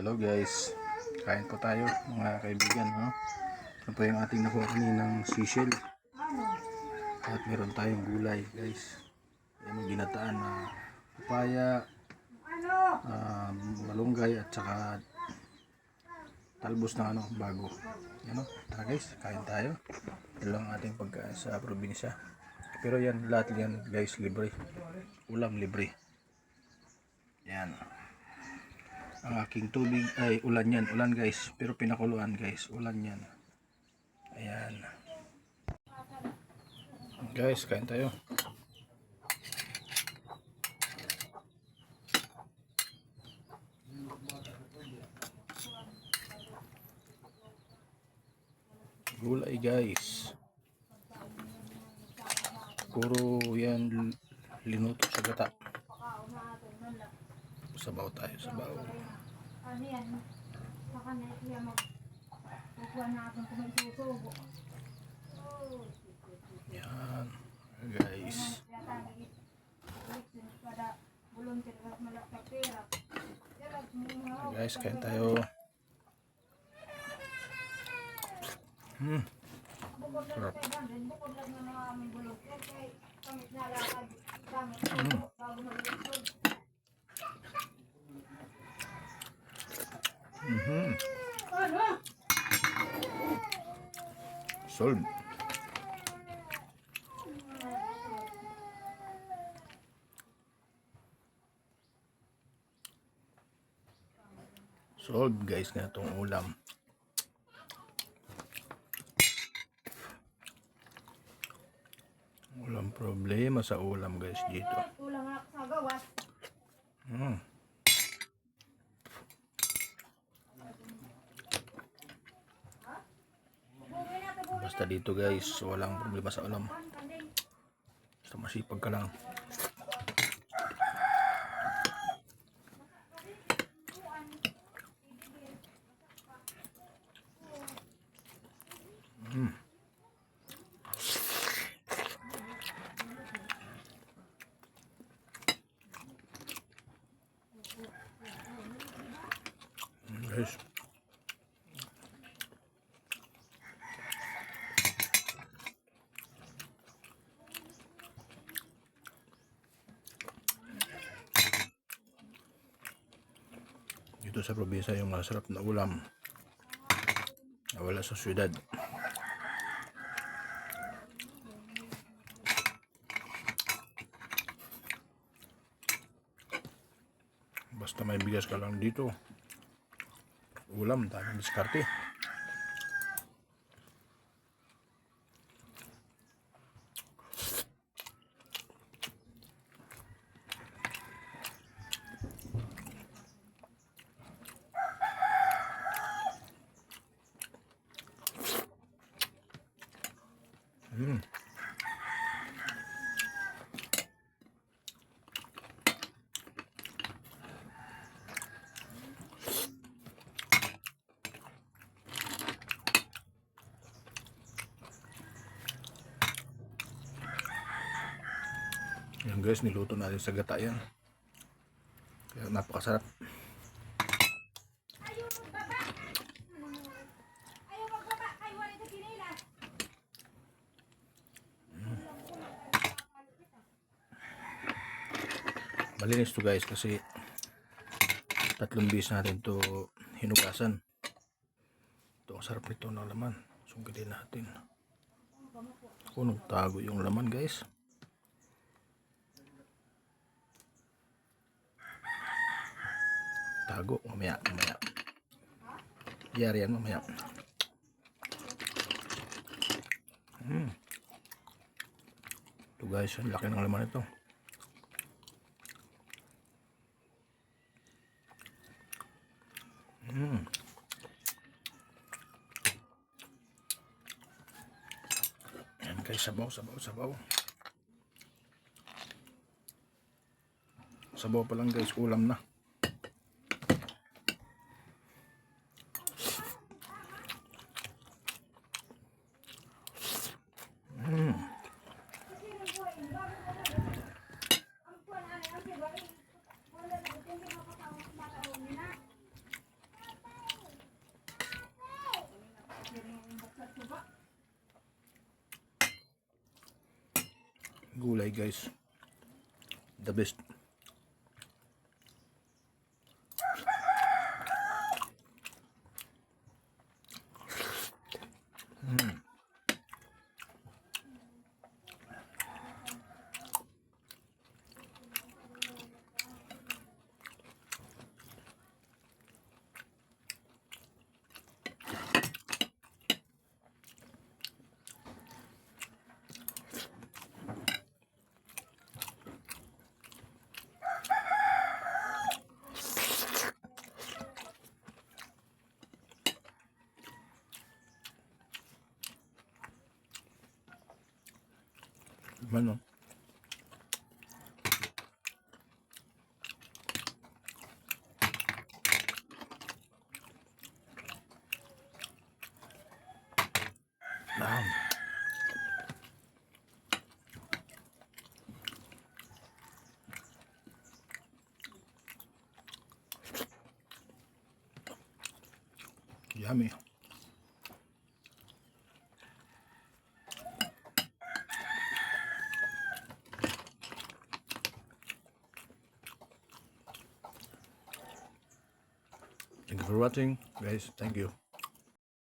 Hello guys, kain po tayo mga kaibigan, no? Ito po yung ating nakuha kaninang sisig at meron tayong gulay guys. Yan yung ginataan na papaya, malunggay at saka talbos na bago. Yan, no? Tara guys, kain tayo. Ito lang ating pagkain sa probinsya. Pero yan, lahat yan guys libre. Ulam libre. Yan. Ang aking tubig ay ulan yan, ulan guys, pero pinakuluan guys, ulan yan. Ayan guys, kain tayo. Gulay guys, puro yan linuto sa gata. Sabaw tayo, sabaw. Ano yan? Baka na iya magkukuha natin kung may susubo. Yan guys. Guys, kain tayo. Sarap. Solve. Solve guys na itong ulam. Walang problema sa ulam guys dito. Ulang nga sa gawas. Basta dito guys, walang problema sa ulam. Basta masipag ka lang. Guys, dito sa probinsya yung masarap na ulam na wala sa syudad. Basta may bigas ka lang dito, ulam, daming diskarte. Yan guys, niluto natin sa gata yan. Kaya napakasarap. Malinis to guys kasi 3 bis natin to hinugasan. Ito ang sarap nito ng laman. Sungkitin natin. Kung tago yung laman guys. Tago mamaya. Yari yan mamaya. Ito guys, ang laki ng laman ito. Yan guys, sabaw. Sabaw pa lang guys, ulam na. gulay guys. The best. Ano? Wow. Yummy. Thank you for watching, guys. Thank you.